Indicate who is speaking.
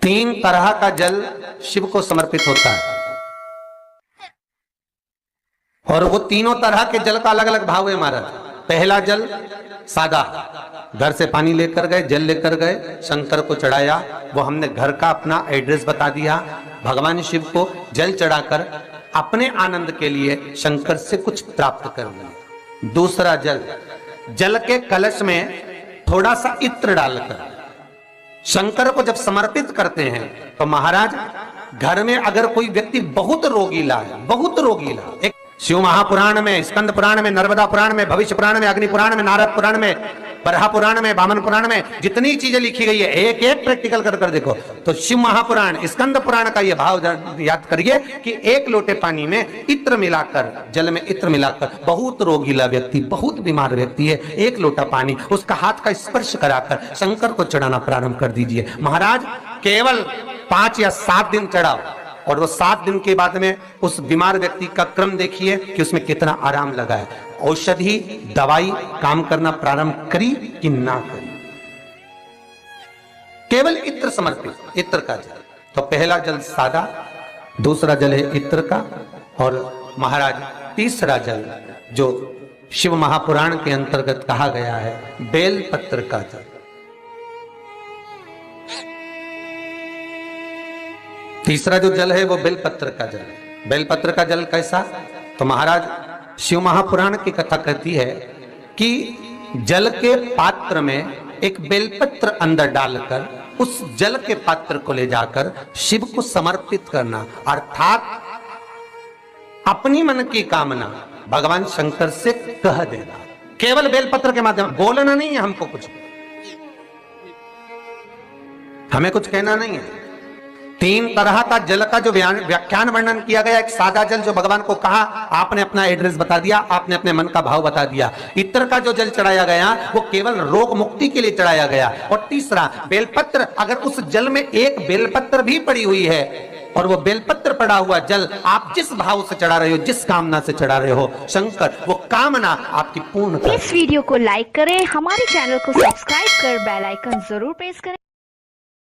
Speaker 1: तीन तरह का जल शिव को समर्पित होता है और वो तीनों तरह के जल का अलग अलग भाव है महाराज। पहला जल सादा, घर से पानी लेकर गए, जल लेकर गए, शंकर को चढ़ाया, वो हमने घर का अपना एड्रेस बता दिया, भगवान शिव को जल चढ़ाकर अपने आनंद के लिए शंकर से कुछ प्राप्त कर लिया। दूसरा जल, जल के कलश में थोड़ा सा इत्र डालकर शंकर को जब समर्पित करते हैं तो महाराज घर में अगर कोई व्यक्ति बहुत रोगीला है, बहुत रोगीला, एक शिव महापुराण में, स्कंद पुराण में, नर्मदा पुराण में, भविष्य पुराण में, अग्नि पुराण में, नारद पुराण में, बरहा पुराण में, वामन पुराण में जितनी चीजें लिखी गई है एक एक प्रैक्टिकल कर कर देखो तो शिव महापुराण, स्कंद पुराण का यह भाव याद करिए कि एक लोटे पानी में इत्र मिलाकर, जल में इत्र मिलाकर, बहुत रोगीला व्यक्ति, बहुत बीमार व्यक्ति है, एक लोटा पानी उसका हाथ का स्पर्श कराकर शंकर को चढ़ाना प्रारंभ कर दीजिए। महाराज केवल 5 या 7 दिन चढ़ाओ और वो 7 दिन के बाद में उस बीमार व्यक्ति का क्रम देखिए कि उसमें कितना आराम लगा है। औषधि दवाई काम करना प्रारंभ करी कि ना करी। केवल इत्र समर्पित, इत्र का जल। तो पहला जल सादा, दूसरा जल है इत्र का, और महाराज तीसरा जल जो शिव महापुराण के अंतर्गत कहा गया है बेल पत्र का जल। तीसरा जो जल है वो बेलपत्र का जल है। बेलपत्र का जल कैसा? तो महाराज शिव महापुराण की कथा कहती है कि जल के पात्र में एक बेलपत्र अंदर डालकर उस जल के पात्र को ले जाकर शिव को समर्पित करना, अर्थात अपनी मन की कामना भगवान शंकर से कह देना, केवल बेलपत्र के माध्यम। बोलना नहीं है हमको कुछ, हमें कुछ कहना नहीं है। 3 तरह का जल का जो व्याख्यान वर्णन किया गया, एक सादा जल जो भगवान को कहा, आपने अपना एड्रेस बता दिया, आपने अपने मन का भाव बता दिया। इत्र का जो जल चढ़ाया गया वो केवल रोग मुक्ति के लिए चढ़ाया गया। और तीसरा बेलपत्र, अगर उस जल में एक बेलपत्र भी पड़ी हुई है और वो बेलपत्र पड़ा हुआ जल आप जिस भाव से चढ़ा रहे हो, जिस कामना से चढ़ा रहे हो, शंकर वो कामना आपकी पूर्ण कर।
Speaker 2: इस वीडियो को लाइक करें, हमारे चैनल को सब्सक्राइब कर बेल आइकन जरूर प्रेस करें।